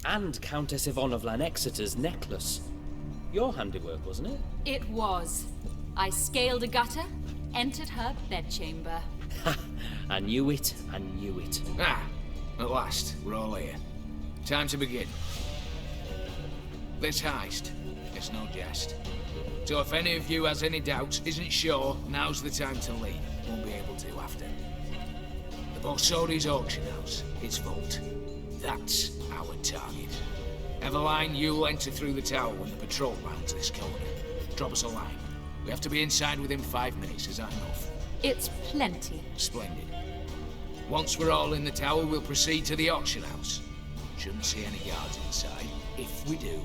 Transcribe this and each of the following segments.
And Countess Yvonne of Lanexeter's necklace. Your handiwork, wasn't it? It was. I scaled a gutter, entered her bedchamber. Ha! I knew it, I knew it. Ah, at last, we're all here. Time to begin. This heist, it's no jest. So if any of you has any doubts, isn't sure, now's the time to leave. Won't be able to after. The Borsodi's auction house, its vault. That's our target. Eveline, you'll enter through the tower when the patrol rounds this corner. Drop us a line. We have to be inside within 5 minutes, is that enough? It's plenty. Splendid. Once we're all in the tower, we'll proceed to the auction house. Shouldn't see any guards inside. If we do,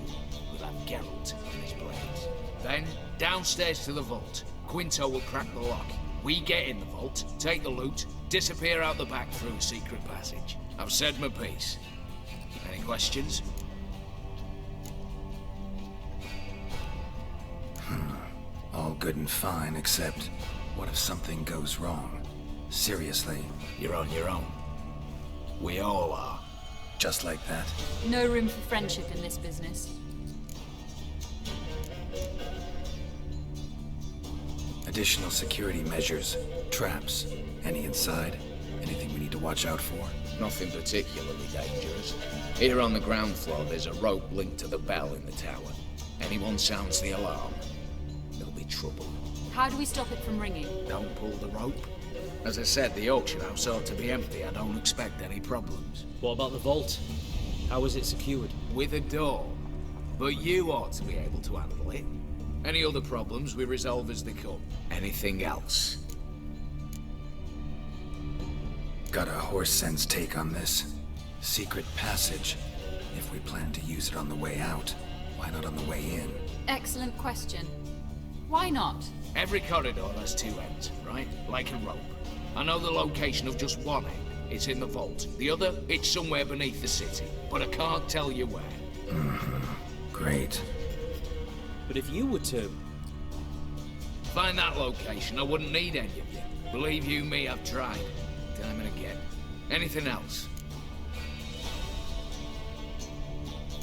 we'll have Geralt and his blades. Then, downstairs to the vault. Quinto will crack the lock. We get in the vault, take the loot, disappear out the back through a secret passage. I've said my piece. Any questions? All good and fine, except what if something goes wrong? Seriously, You're on your own. We all are. just like that? No room for friendship in this business. Additional security measures, traps, any inside? Anything we need to watch out for? Nothing particularly dangerous. Here on the ground floor, there's a rope linked to the bell in the tower. Anyone sounds the alarm, there'll be trouble. How do we stop it from ringing? Don't pull the rope. As I said, the auction house ought to be empty. I don't expect any problems. What about the vault? How is it secured? With a door. But you ought to be able to handle it. Any other problems we resolve as they come. Anything else? Got a horse sense take on this. Secret passage. If we plan to use it on the way out, why not on the way in? Excellent question. Why not? Every corridor has two ends, right? Like a rope. I know the location of just one end. It's in the vault. The other, it's somewhere beneath the city. But I can't tell you where. Great. But if you were to... Find that location, I wouldn't need any of you. Believe you me, I've tried. Time and again. Anything else?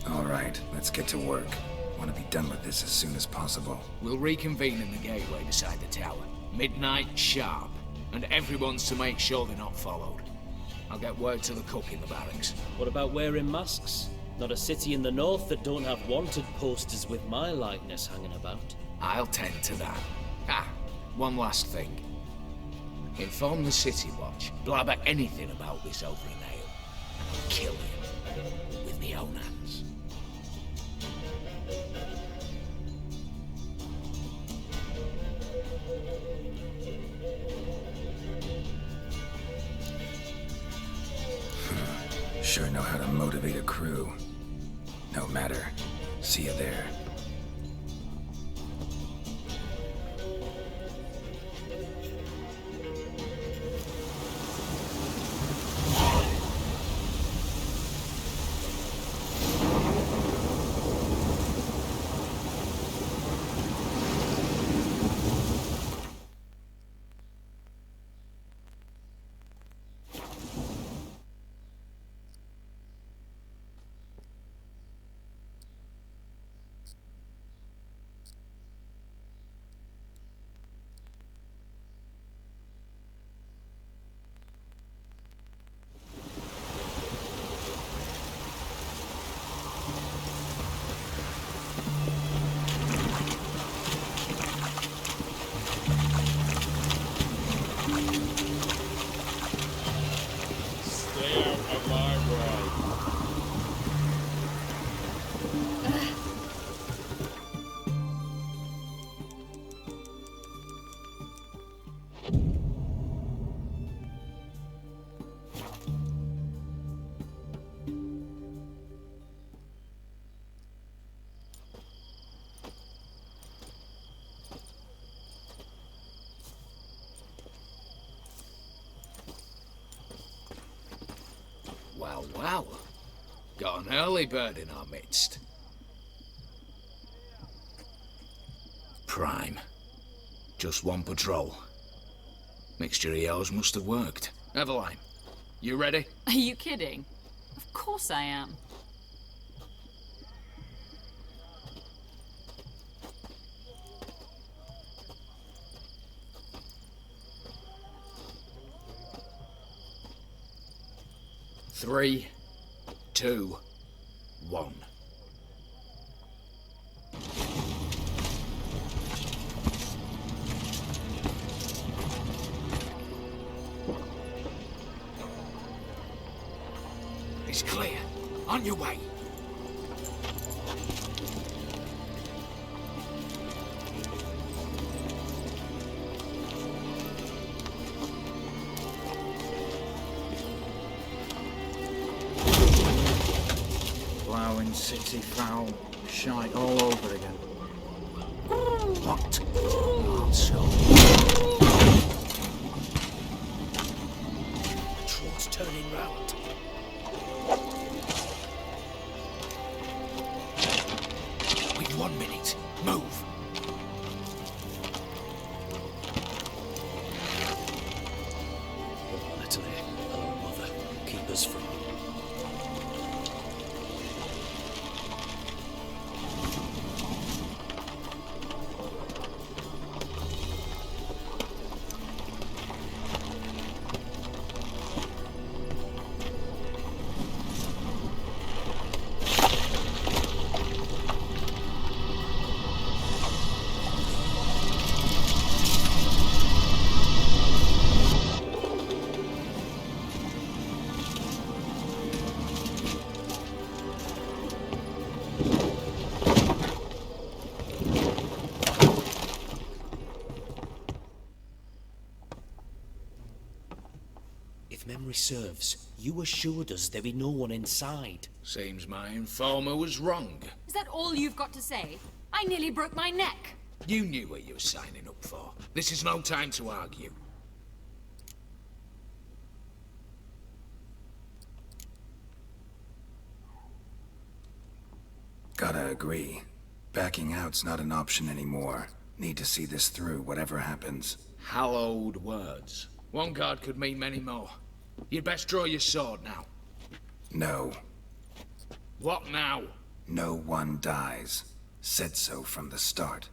All right, let's get to work. Want to be done with this as soon as possible. We'll reconvene in the gateway beside the tower. Midnight sharp. And everyone's to make sure they're not followed. I'll get word to the cook in the barracks. What about wearing masks? Not a city in the north that don't have wanted posters with my likeness hanging about. I'll tend to that. Ah, one last thing. Inform the City Watch. Blabber anything about this over an ale, and I'll kill him with my own hands. Sure know how to motivate a crew. No matter. See you there. Stay out of my way. Well, well. Got an early bird in our midst. Prime. Just one patrol. Mixture of yours must have worked. Eveline, you ready? Are you kidding? Of course I am. 3, 2, 1. It's clear. On your way. Plowing city foul. Shite all over again. What? So. The troll's turning round. We've 1 minute. Move. Natalie, hello, mother. Keep us from. If memory serves, you assured us there be no one inside. Seems my informer was wrong. Is that all you've got to say? I nearly broke my neck. You knew what you were signing up for. This is no time to argue. Gotta agree. Backing out's not an option anymore. Need to see this through, whatever happens. Hallowed words. One guard could mean many more. You'd best draw your sword now. No. What now? No one dies. Said so from the start.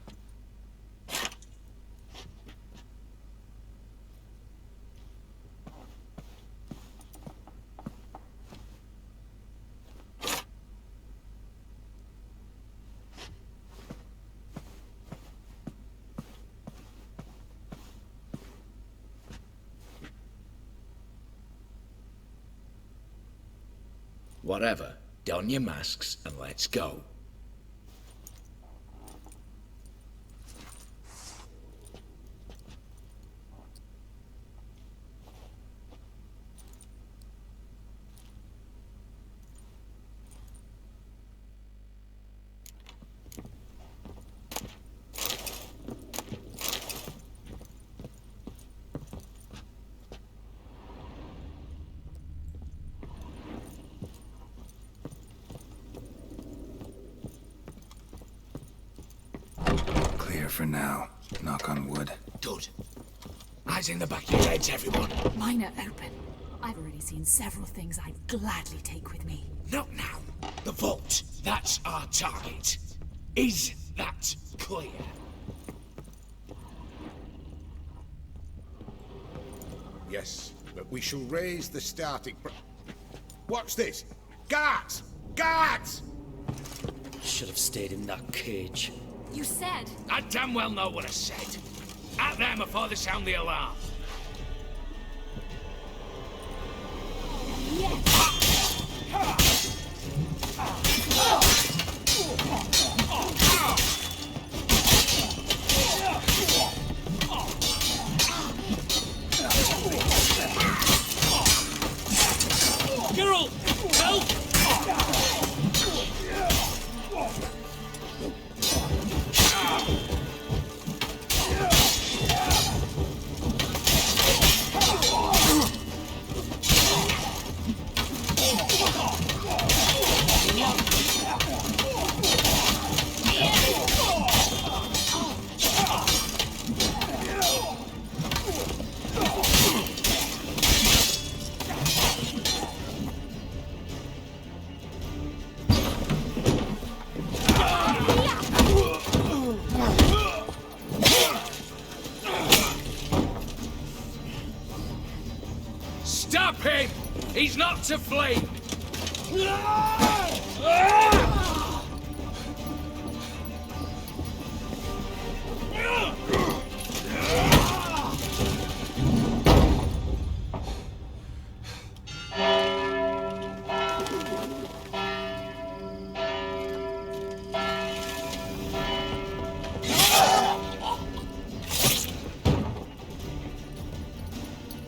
Whatever. Don your masks and let's go. Clear for now. Knock on wood. Good. Eyes in the back of your heads, everyone. Mine are open. I've already seen several things I'd gladly take with me. Not now. The vault. That's our target. Is that clear? Yes, but we shall raise the starting Watch this! Guards! Guards! Should have stayed in that cage. You said... I damn well know what I said. At them before they sound the alarm. Geralt! Help! He's not to flee!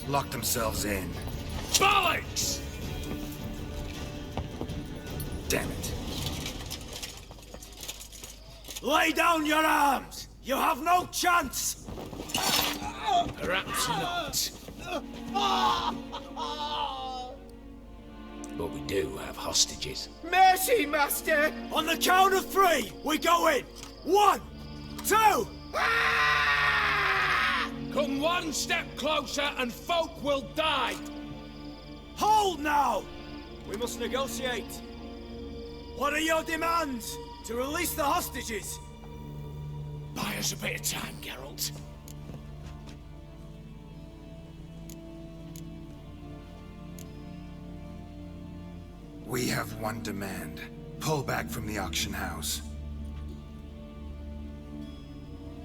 Lock themselves in. Bollocks! Damn it. Lay down your arms! You have no chance! Perhaps not. But we do have hostages. Mercy, Master! On the count of 3, we go in! 1, 2... Come one step closer and folk will die! Hold now! We must negotiate. What are your demands? To release the hostages? Buy us a bit of time, Geralt. We have one demand. Pull back from the auction house.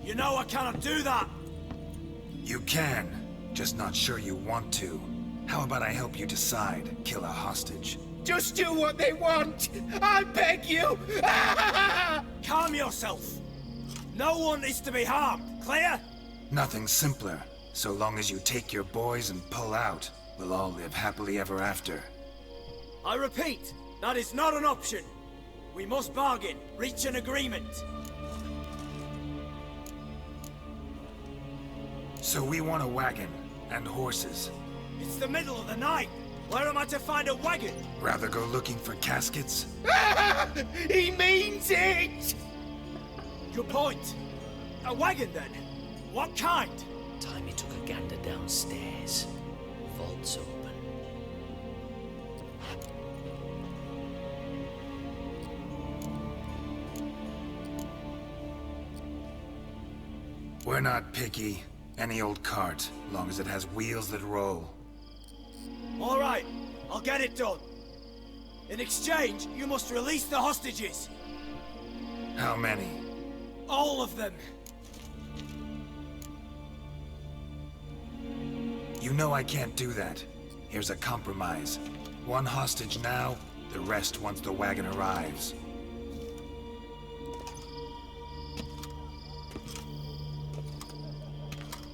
You know I cannot do that! You can, just not sure you want to. How about I help you decide, kill a hostage? Just do what they want! I beg you! Calm yourself! No one is to be harmed, clear? Nothing simpler. So long as you take your boys and pull out, we'll all live happily ever after. I repeat, that is not an option. We must bargain, reach an agreement. So we want a wagon, and horses. It's the middle of the night. Where am I to find a wagon? Rather go looking for caskets? He means it! Good point. A wagon, then? What kind? Timmy took a gander downstairs. Vault's open. We're not picky. Any old cart, long as it has wheels that roll. All right, I'll get it done. In exchange, you must release the hostages. How many? All of them. You know I can't do that. Here's a compromise. One hostage now, the rest once the wagon arrives.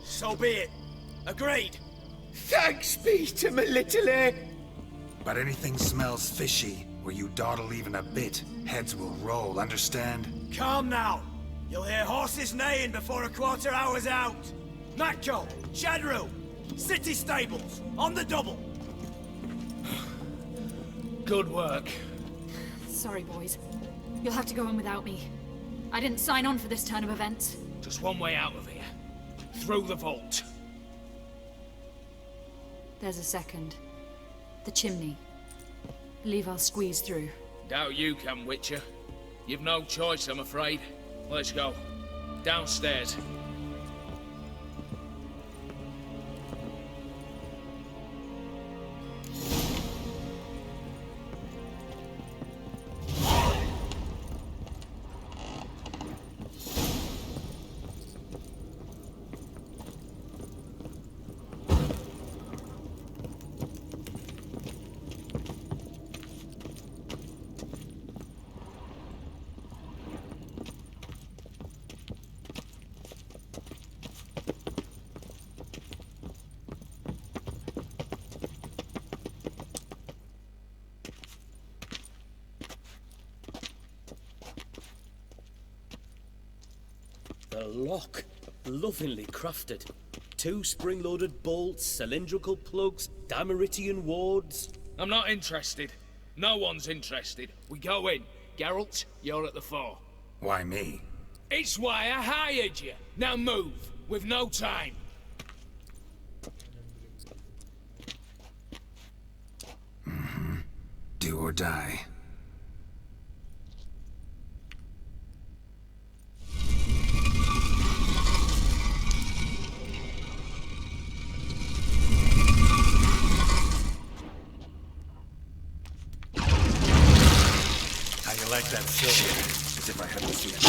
So be it. Agreed. Thanks be to my little But anything smells fishy, where you dawdle even a bit, heads will roll, understand? Calm now. You'll hear horses neighing before a quarter hour's out. Matco, shed room, city stables, on the double. Good work. Sorry, boys. You'll have to go in without me. I didn't sign on for this turn of events. Just one way out of here. Through the vault. There's a second. The chimney. Believe I'll squeeze through. Doubt you can, Witcher. You've no choice, I'm afraid. Let's go. Downstairs. The lock. Lovingly crafted. 2 spring-loaded bolts, cylindrical plugs, Dameritian wards. I'm not interested. No one's interested. We go in. Geralt, you're at the fore. Why me? It's why I hired you. Now move. We've no time. Do or die. like that silver, as if I hadn't seen it.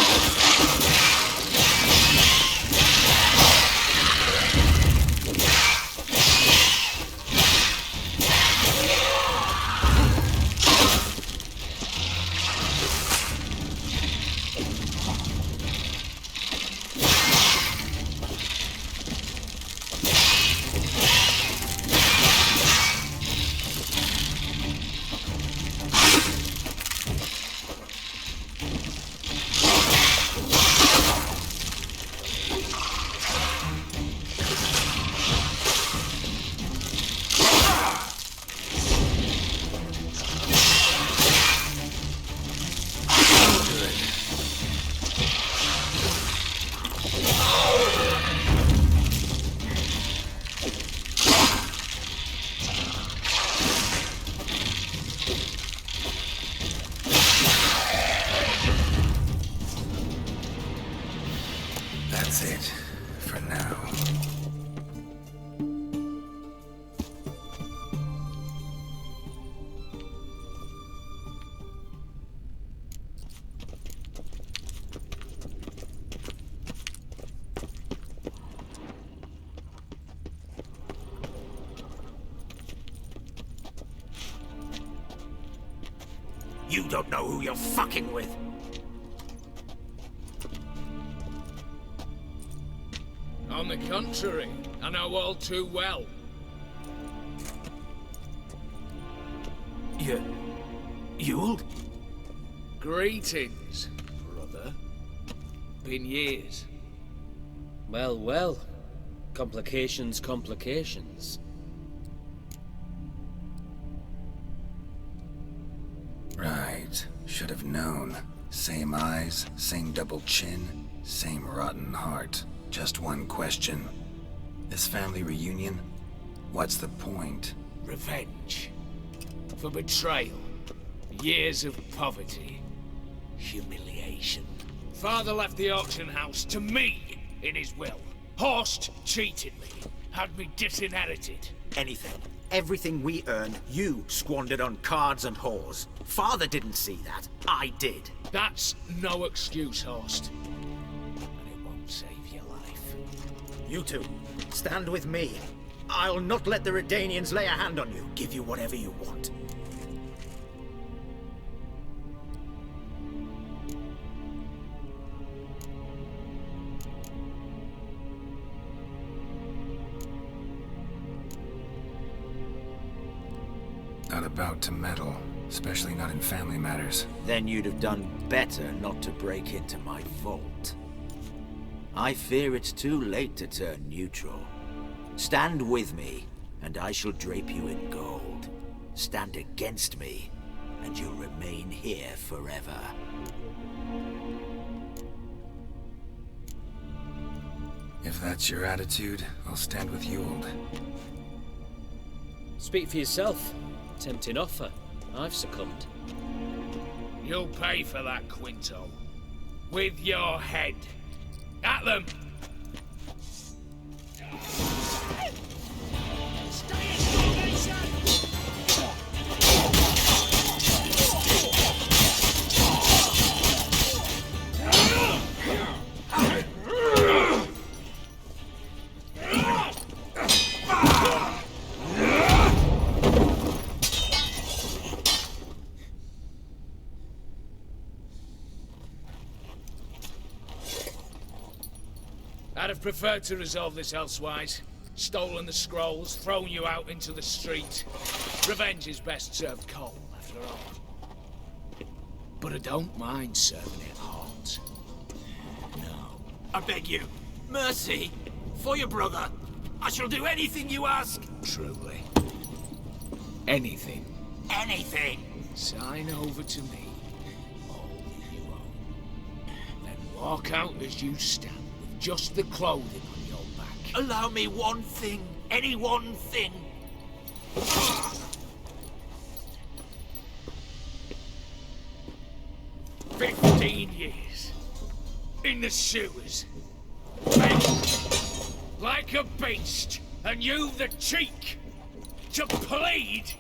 That's it, for now. You don't know who you're fucking with. On the contrary, I know all too well. Yule? Greetings, brother. Been years. Well, well. Complications, complications. Right. Should have known. Same eyes, same double chin, same rotten heart. Just one question. This family reunion? What's the point? Revenge. For betrayal. Years of poverty. Humiliation. Father left the auction house to me in his will. Horst cheated me. Had me disinherited. Anything. Everything we earned, you squandered on cards and whores. Father didn't see that. I did. That's no excuse, Horst. And it won't save your life. You two, stand with me. I'll not let the Redanians lay a hand on you. Give you whatever you want. Not about to meddle, especially not in family matters. Then you'd have done better not to break into my vault. I fear it's too late to turn neutral. Stand with me, and I shall drape you in gold. Stand against me, and you'll remain here forever. If that's your attitude, I'll stand with Yule. Speak for yourself. Tempting offer. I've succumbed. You'll pay for that, Quinto. With your head. At them! I'd have preferred to resolve this elsewise. Stolen the scrolls, thrown you out into the street. Revenge is best served cold, after all. But I don't mind serving it hot. No. I beg you, mercy, for your brother. I shall do anything you ask. Truly. Anything. Anything. Sign over to me. All that you own. Then walk out as you stand, with just the clothing on your back. Allow me one thing. Any one thing. 15 years. In the sewers. Begged. Like a beast. And you the cheek. To plead.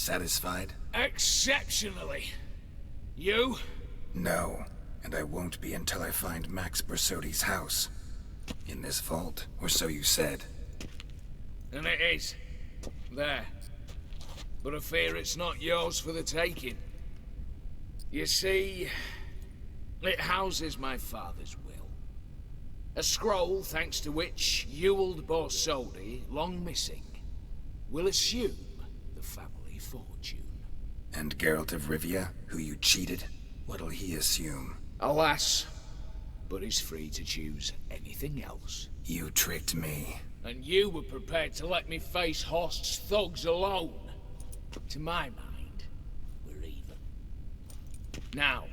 Satisfied? Exceptionally. You? No. And I won't be until I find Max Bersodi's house. In this vault, or so you said. And it is. There. But I fear it's not yours for the taking. You see, it houses my father's will. A scroll thanks to which Ewald Borsodi, long missing, will assume the family fortune. And Geralt of Rivia, who you cheated, what'll he assume? Alas, but he's free to choose anything else. You tricked me. And you were prepared to let me face Horst's thugs alone. To my mind, we're even. Now,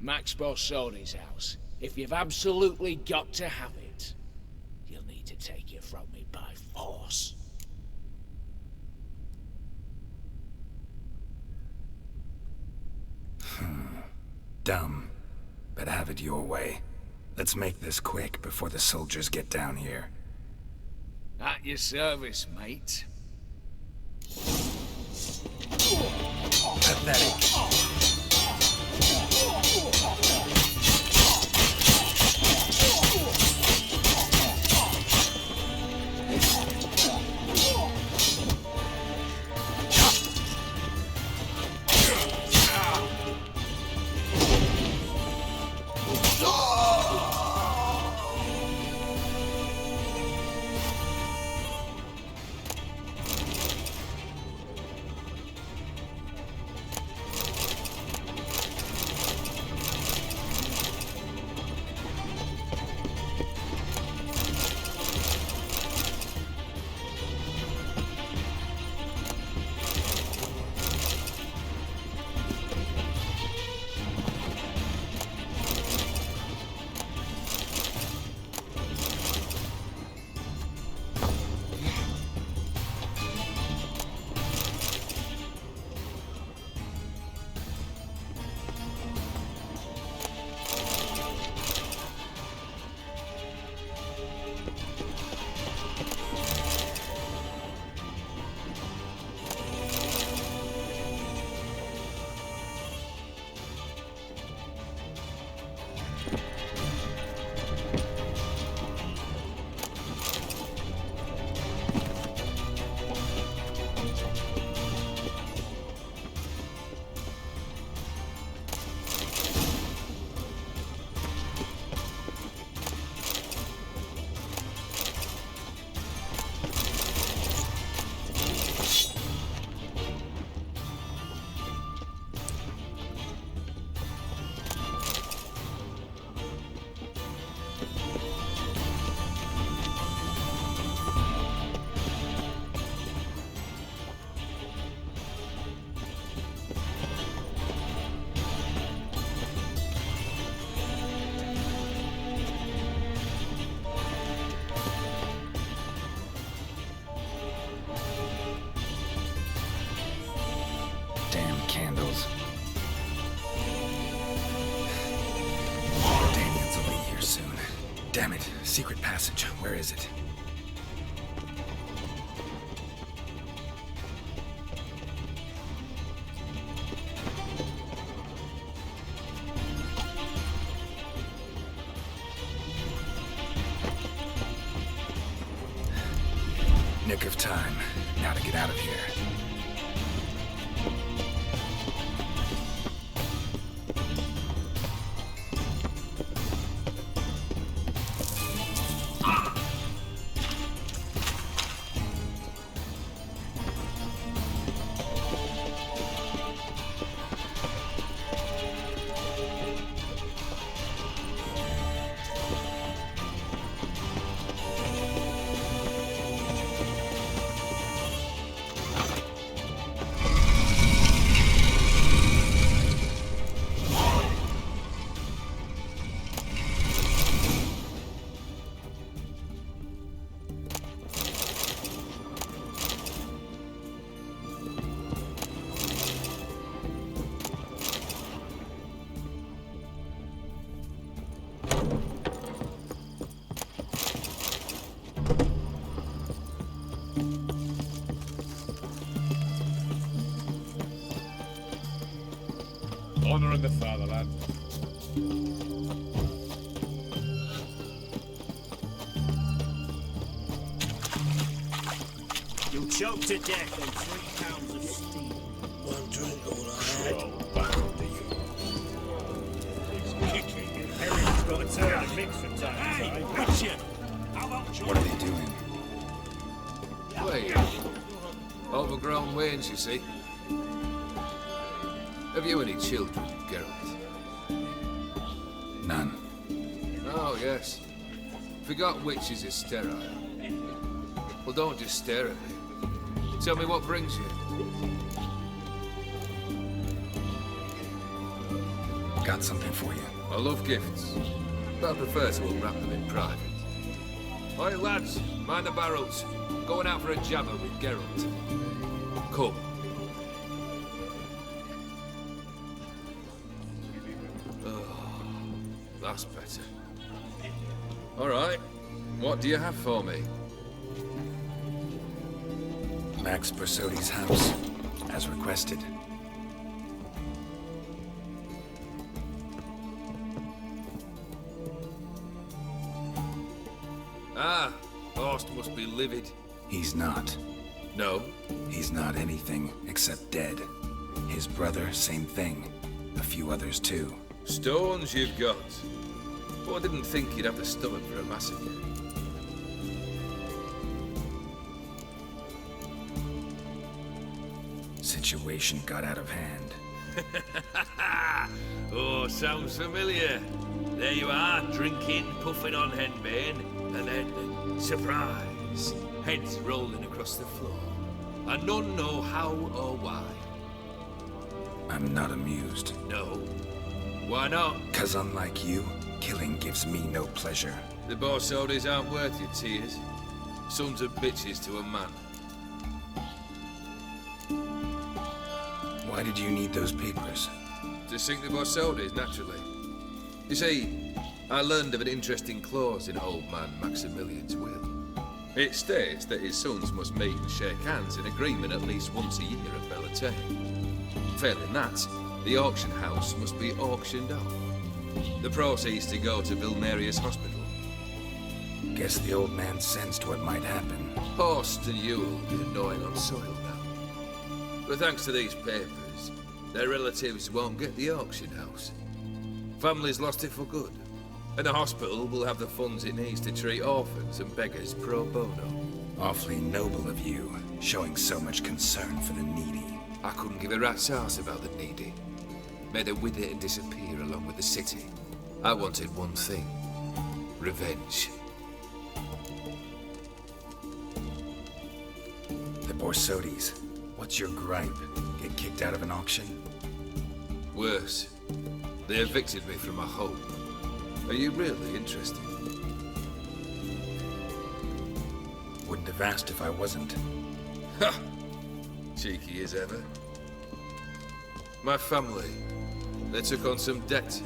Max Borsodi's house. If you've absolutely got to have it, you'll need to take it from me by force. Dumb. But have it your way. Let's make this quick before the soldiers get down here. At your service, mate. Pathetic. Candles. Daniels will be here soon. Damn it. Secret passage. Where is it? Nick of time. Now to get out of here. You'll choke to death on 3 pounds of steel. One drink all I had. So bad to you. He's kicking. Everyone's got a turn and mix from time to time. Watch you! How about What are they doing? Wait. Overgrown wains, you see. Have you any children, Geralt? None. Oh, yes. Forgot witches is sterile. Well, don't just stare at me. Tell me what brings you. Got something for you. I love gifts, but I prefer to unwrap them in private. Oi, lads, mind the barrels. Going out for a jabber with Geralt. Come. Oh, that's better. All right. What do you have for me? Max Bersodi's house, as requested. Ah, Horst must be livid. He's not. No? He's not anything except dead. His brother, same thing. A few others too. Stones you've got. Oh, I didn't think you'd have the stomach for a massacre. Situation got out of hand. Oh, sounds familiar. There you are, drinking, puffing on henbane, and then, surprise, heads rolling across the floor. And none know how or why. I'm not amused. No. Why not? 'Cause unlike you, killing gives me no pleasure. The Borsodis aren't worth your tears. Sons of bitches to a man. Why did you need those papers? To sink the Borsodis, naturally. You see, I learned of an interesting clause in old man Maximilian's will. It states that his sons must meet and shake hands in agreement at least once a year at Bellatane. Failing that, the auction house must be auctioned off. The proceeds to go to Vilmerius Hospital. Guess the old man sensed what might happen. Horst and you will be gnawing on soil now. But thanks to these papers, their relatives won't get the auction house. Families lost it for good. And the hospital will have the funds it needs to treat orphans and beggars pro bono. Awfully noble of you, showing so much concern for the needy. I couldn't give a rat's ass about the needy. Made them wither and disappear along with the city. I wanted one thing. Revenge. The Borsodis. What's your gripe? Get kicked out of an auction? Worse. They evicted me from my home. Are you really interested? Wouldn't have asked if I wasn't. Ha! Cheeky as ever. My family, they took on some debt.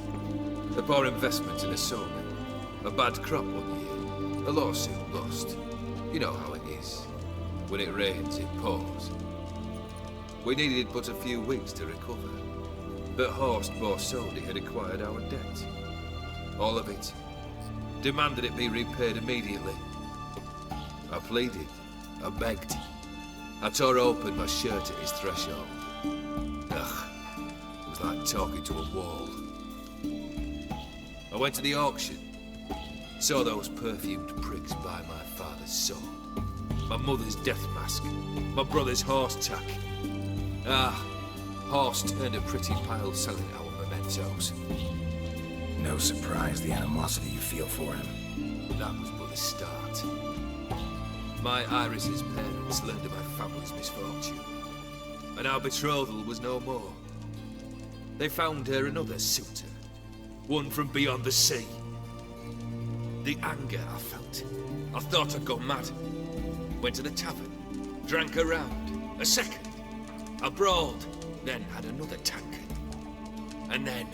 A poor investment in a sawmill. A bad crop one year. A lawsuit lost. You know how it is. When it rains, it pours. We needed but a few weeks to recover. But Horst Borsodi had acquired our debt. All of it. Demanded it be repaid immediately. I pleaded. I begged. I tore open my shirt at his threshold. Ugh. It was like talking to a wall. I went to the auction. Saw those perfumed prigs buy my father's soul. My mother's death mask. My brother's horse tack. Ah, Horst earned a pretty pile selling our mementos. No surprise the animosity you feel for him. That was but the start. My Iris's parents learned of my family's misfortune. And our betrothal was no more. They found her another suitor. One from beyond the sea. The anger I felt. I thought I'd gone mad. Went to the tavern. Drank a round. A second. I brawled. Then had another tankard. And then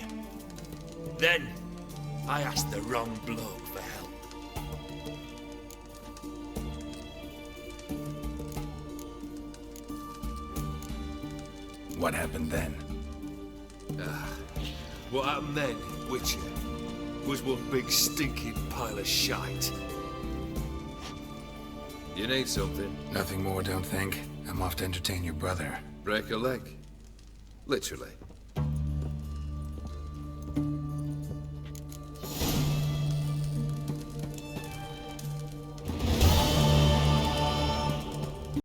I asked the wrong bloke for help. What happened then? What happened then, Witcher, was one big stinking pile of shite. You need something? Nothing more, don't think. I'm off to entertain your brother. Break a leg? Literally.